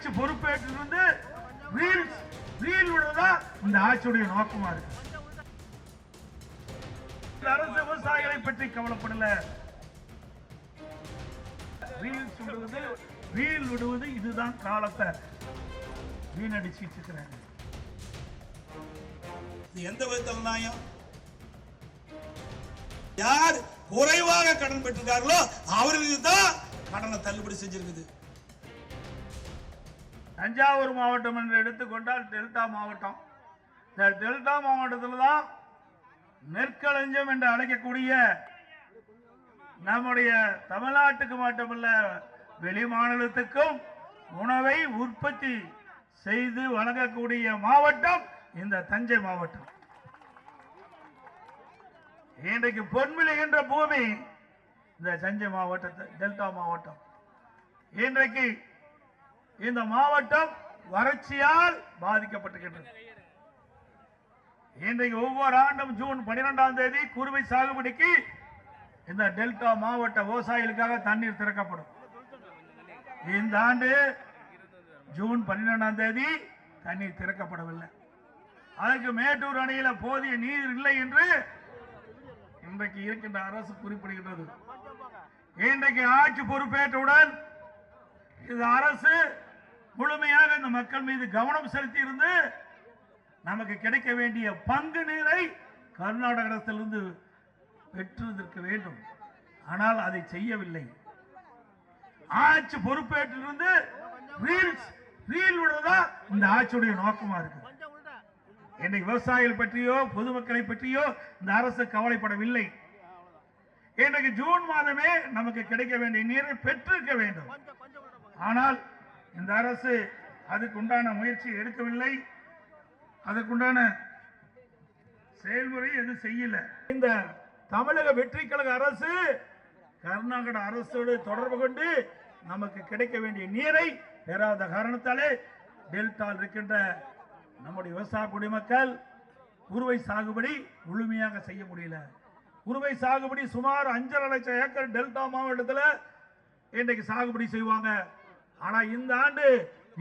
ஆட்சி பொறுப்பேற்றிருந்து ரீல் விடுவதுதான் இந்த ஆட்சியுடைய நோக்கமா இருக்கு. அரசு விவசாயிகளை பற்றி கவலைப்படல. ரீல் விடுவது இதுதான் காலத்தை வீணடிச்சிட்டு இருக்கிறாங்க. எந்த விதத்தில் நியாயம்? யார் குறைவாக கடன் பெற்றிருக்கார்களோ அவர்களுக்கு தான் கடனை தள்ளுபடி செஞ்சிருக்குது. தஞ்சாவூர் மாவட்டம் என்று எடுத்துக்கொண்டால் டெல்டா மாவட்டம். இந்த டெல்டா மாவட்டத்தில் தான் நெற்களஞ்சியம் என்று அழைக்கக்கூடிய நம்முடைய தமிழ்நாட்டுக்கு மட்டுமல்ல வெளி மாநிலத்துக்கும் உணவை உற்பத்தி செய்து வழங்கக்கூடிய மாவட்டம் இந்த தஞ்சை மாவட்டம். இன்றைக்கு பொன்விளைகின்ற பூமி இந்த தஞ்சை மாவட்டத்தை டெல்டா மாவட்டம். இன்றைக்கு இந்த மாவட்டம் வறட்சியால் பாதிக்கப்பட்டிருக்கின்றது. இன்றைக்கு ஒவ்வொரு ஆண்டும் ஜூன் 12ஆம் தேதி குறுவை சாகுபடிக்கு இந்த டெல்டா மாவட்ட விவசாயிகளுக்காக தண்ணீர் திறக்கப்படும். இந்த ஆண்டு ஜூன் 12ஆம் தேதி தண்ணீர் திறக்கப்படவில்லை. அதற்கு மேட்டூர் அணையில் போதிய நீர் இல்லை என்று இன்றைக்கு இருக்கின்ற அரசு குறிப்பிடுகின்றது. இன்றைக்கு ஆட்சி பொறுப்பேற்றவுடன் இந்த அரசு முழுமையாக இந்த மக்கள் மீது கவனம் செலுத்தி இருந்து நமக்கு கிடைக்க வேண்டிய பங்கு நீரை கர்நாடக அரசிலிருந்து பெற்றிருக்க வேண்டும். ஆனால் அதை செய்யவில்லை. ஆட்சி பொறுப்பேற்றிருந்து ரீல் விடுவதா இந்த ஆட்சியுடைய நோக்கமா இருக்கு. இன்னைக்கு விவசாயிகள் பற்றியோ பொதுமக்களை பற்றியோ இந்த அரசு கவலைப்படவில்லை. இன்றைக்கு ஜூன் மாதமே நமக்கு கிடைக்க வேண்டிய நீரை பெற்றிருக்க வேண்டும். ஆனால் இந்த அரசு அதுக்குண்டான முயற்சி எடுக்கவில்லை. அதற்குண்டான செயல்முறை எதுவும் செய்யல. இந்த தமிழக வெற்றி கழக அரசு கர்நாடக அரசோடு தொடர்பு கொண்டு நமக்கு கிடைக்க வேண்டிய நீரை பெறாத காரணத்தாலே டெல்டாவில் இருக்கின்ற நம்முடைய விவசாய குடிமக்கள் குறுவை சாகுபடி முழுமையாக செய்ய முடியல. குறுவை சாகுபடி சுமார் 5.5 லட்சம் ஏக்கர் டெல்டா மாவட்டத்தில் இன்றைக்கு சாகுபடி செய்வாங்க. ஆனா இந்த ஆண்டு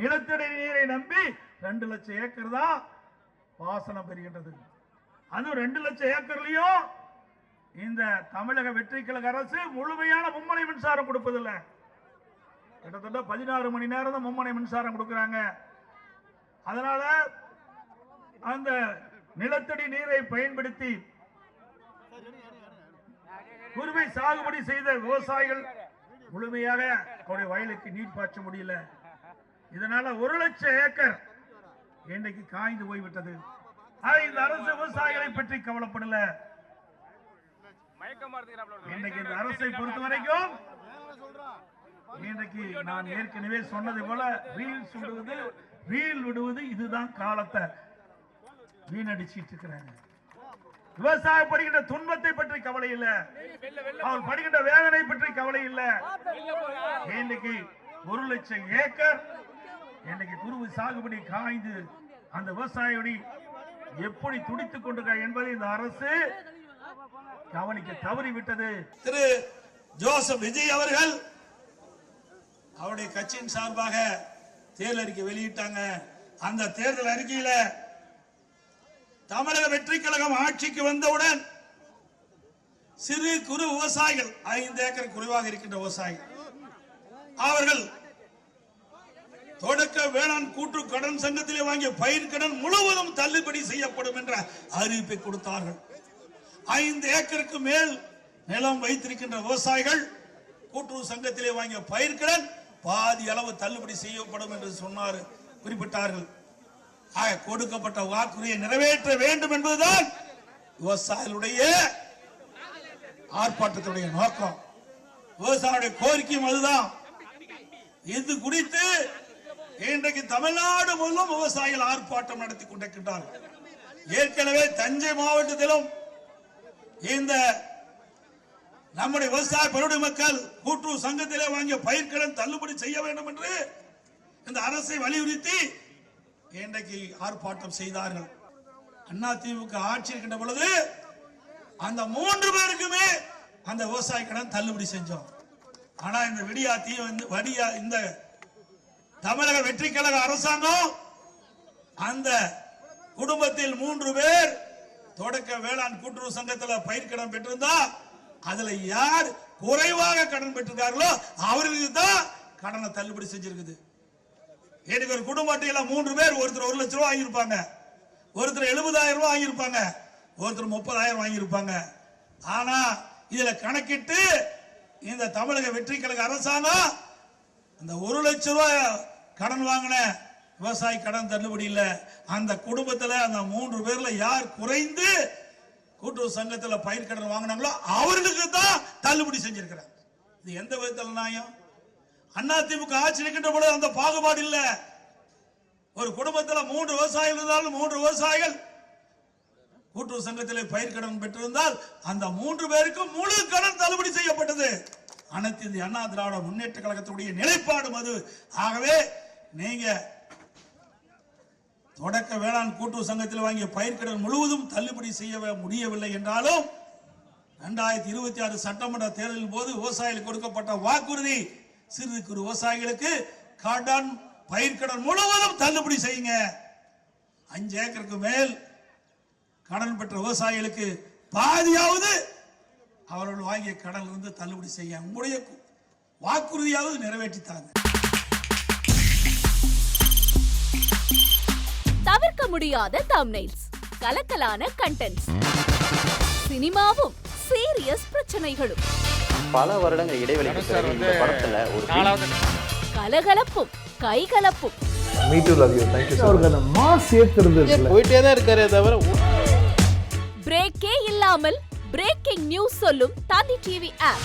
நிலத்தடி நீரை நம்பி 2 லட்சம் ஏக்கர் தான் பாசனம் பெறுகின்றது. அதுவும் 2 லட்சம் ஏக்கர்லயும் இந்த தமிழக வெற்றி கழக அரசு முழுமையான மும்முனை மின்சாரம் கொடுப்பதில்லை. கிட்டத்தட்ட 16 மணி நேரம் தான் மும்முனை மின்சாரம் கொடுக்கிறாங்க. அதனால அந்த நிலத்தடி நீரை பயன்படுத்தி குறுவை சாகுபடி செய்த விவசாயிகள் முழுமையாக அவருடைய வயலுக்கு நீர் பாய்ச்ச முடியல. இதனால 1 லட்சம் ஏக்கர் இன்றைக்கு காய்ந்து போய்விட்டது. இந்த அரசு விவசாயிகளை பற்றி கவலைப்படல. இன்றைக்கு இந்த அரசை பொறுத்த வரைக்கும் இன்றைக்கு நான் ஏற்கனவே சொன்னது போல ரீல் விடுவது இதுதான் காலத்தை வீணடிச்சிட்டு இருக்கிறாங்க. விவசாயம் படுகின்ற துன்பத்தை பற்றி கவலை இல்ல, அவர் படுகின்ற வேதனை பற்றி கவலை இல்ல. இன்னைக்கு 1 லட்சம் ஏக்கர் இன்னைக்கு குறுவை சாகுபடி காய்ந்து அந்த விவசாயிகளை எப்படி துடித்துக் கொண்டிருக்க என்பதை இந்த அரசு கவனிக்க தவறிவிட்டது. திரு ஜோசப் விஜய் அவர்கள் அவருடைய கட்சியின் சார்பாக தேர்தல் அறிக்கை வெளியிட்டாங்க. அந்த தேர்தல் அறிக்கையில தமிழக வெற்றி கழகம் ஆட்சிக்கு வந்தவுடன் சிறு குறு விவசாயிகள் 5 ஏக்கர் குறைவாக இருக்கின்ற விவசாயிகள் அவர்கள் தொடக்க வேளாண் கூட்டு கடன் சங்கத்திலே வாங்கிய பயிர் கடன் முழுவதும் தள்ளுபடி செய்யப்படும் என்ற அறிவிப்பை கொடுத்தார்கள். 5 ஏக்கருக்கு மேல் நிலம் வைத்திருக்கின்ற விவசாயிகள் கூட்டுறவு சங்கத்திலே வாங்கிய பயிர் கடன் பாதி அளவு தள்ளுபடி செய்யப்படும் என்று குறிப்பிட்டார்கள். கொடுக்கப்பட்ட வாக்குறுதியை நிறைவேற்ற வேண்டும் என்பதுதான் விவசாயிகளுடைய ஆர்ப்பாட்டத்துடைய நோக்கம். விவசாயிகளுடைய கோரிக்கையும் அதுதான். இது குறித்து இன்றைக்கு தமிழ்நாடு முழுவதும் விவசாயிகள் ஆர்ப்பாட்டம் நடத்தி கொண்டிருக்கின்றார்கள். ஏற்கனவே தஞ்சை மாவட்டத்திலும் இந்த நம்முடைய விவசாய பெருடி மக்கள் கூட்டுறவு சங்கத்திலே வாங்கிய பயிர்க்கடன் தள்ளுபடி செய்ய வேண்டும் என்று இந்த அரசை வலியுறுத்தி இன்றைக்கு ஆர்ப்பாட்டம் செய்தார்கள். அதிமுக ஆட்சி இருக்கின்ற பொழுது அந்த 3 பேருக்குமே அந்த விவசாய கடன் தள்ளுபடி செஞ்சோம். ஆனா இந்த இந்த தமிழக வெற்றி கழக அரசாங்கம் அந்த குடும்பத்தில் 3 பேர் தொடக்க வேளாண் கூட்டுறவு சங்கத்தில் பயிர்க்கடன் பெற்றிருந்தா அதுல யார் குறைவாக கடன் பெற்றிருக்கார்களோ அவர்களுக்கு தான் கடனை தள்ளுபடி செஞ்சிருக்குது. எனக்கு ஒரு குடும்ப அட்டையில 3 பேர், ஒருத்தர் 1 லட்சம் ரூபாய் வாங்கியிருப்பாங்க, ஒருத்தர் 70,000 ரூபாய் வாங்கியிருப்பாங்க, ஒருத்தர் 30,000 வாங்கியிருப்பாங்க. ஆனா இதுல கணக்கிட்டு இந்த தமிழக வெற்றி கழக அரசாங்கம் அந்த 1 லட்சம் ரூபாய் கடன் வாங்கின விவசாய கடன் தள்ளுபடி இல்ல, அந்த குடும்பத்துல அந்த 3 பேர்ல யார் குறைந்து கூட்டுறவு சங்கத்துல பயிர் கடன் வாங்கினாங்களோ அவர்களுக்கு தான் தள்ளுபடி செஞ்சிருக்கிறாங்க. இது எந்த விதத்தில் நியாயம்? அதிமுக ஆட்சி இருக்கின்ற பொழுது அந்த பாகுபாடு இல்ல. ஒரு குடும்பத்தில் 3 விவசாயிகள் இருந்தாலும் 3 விவசாயிகள் கூட்டுறவு சங்கத்திலே பயிர் கடன் பெற்றிருந்தால் அந்த 3 பேருக்கும் முழு கடன் தள்ளுபடி செய்யப்பட்டது. அனைத்து இந்திய அண்ணா திராவிட முன்னேற்ற கழகத்துடைய நிலைப்பாடு அது. ஆகவே நீங்க தொடக்க வேளாண் கூட்டுறவு சங்கத்தில் வாங்கிய பயிர் கடன் முழுவதும் தள்ளுபடி செய்ய முடியவில்லை என்றாலும் 2026 சட்டமன்ற தேர்தலின் போது விவசாயிகளுக்கு கொடுக்கப்பட்ட வாக்குறுதி சிறு குறு விவசாயிகளுக்கு கடன் பயிர் கடன் முழுவதும் தள்ளுபடி செய்யுங்க. 5 ஏக்கருக்கு மேல் கடன் பெற்ற விவசாயிகளுக்கு பாதியாவது அவர்கள் வாங்கிய கடன் இருந்து தள்ளுபடி செய்ய உங்களுடைய வாக்குறுதியாவது நிறைவேற்றித்தாங்க. தவிர்க்க முடியாத தம்ப்நெயில்ஸ், கலக்கலான கண்டென்ட்ஸ், சினிமாவும் சீரியஸ் பிரச்சனைகளும், பல வருடங்கள் இடைவெளிக்கு பிறகு இந்த படத்துல ஒரு கலகலப்பும் கைகலப்பும், Me too, love you. Thank you so much. Mass ஏத்துறது போயிட்டே தான் இருக்காரே தவிர பிரேக்கே இல்லாமல் பிரேக்கிங் நியூஸ் சொல்லும் தந்தி டிவி ஆப்.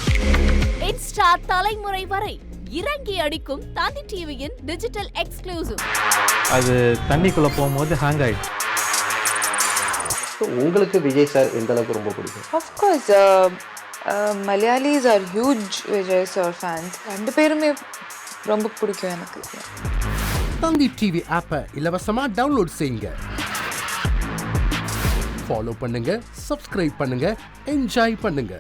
இன்ஸ்டா தலைமுறை வரை இறங்கி அடிக்கும் தந்தி டிவியின் டிஜிட்டல் எக்ஸ்க்ளூசிவ். அது தண்ணிக்குள்ள போகும்போது ஹேங் ஆயிடுச்சு. உங்களுக்கு விஜய் சார் எந்த அளவுக்கு ரொம்ப பிடிக்கும்? Of course, Malayalis are huge Vijay sir fans. 2 பேருமே ரொம்ப பிடிக்கும் எனக்கு. தந்தி டிவி ஆப்பை இலவசமா டவுன்லோட் செய்யுங்க. ஃபாலோ பண்ணுங்க, சப்ஸ்கிரைப் பண்ணுங்க, என்ஜாய் பண்ணுங்க.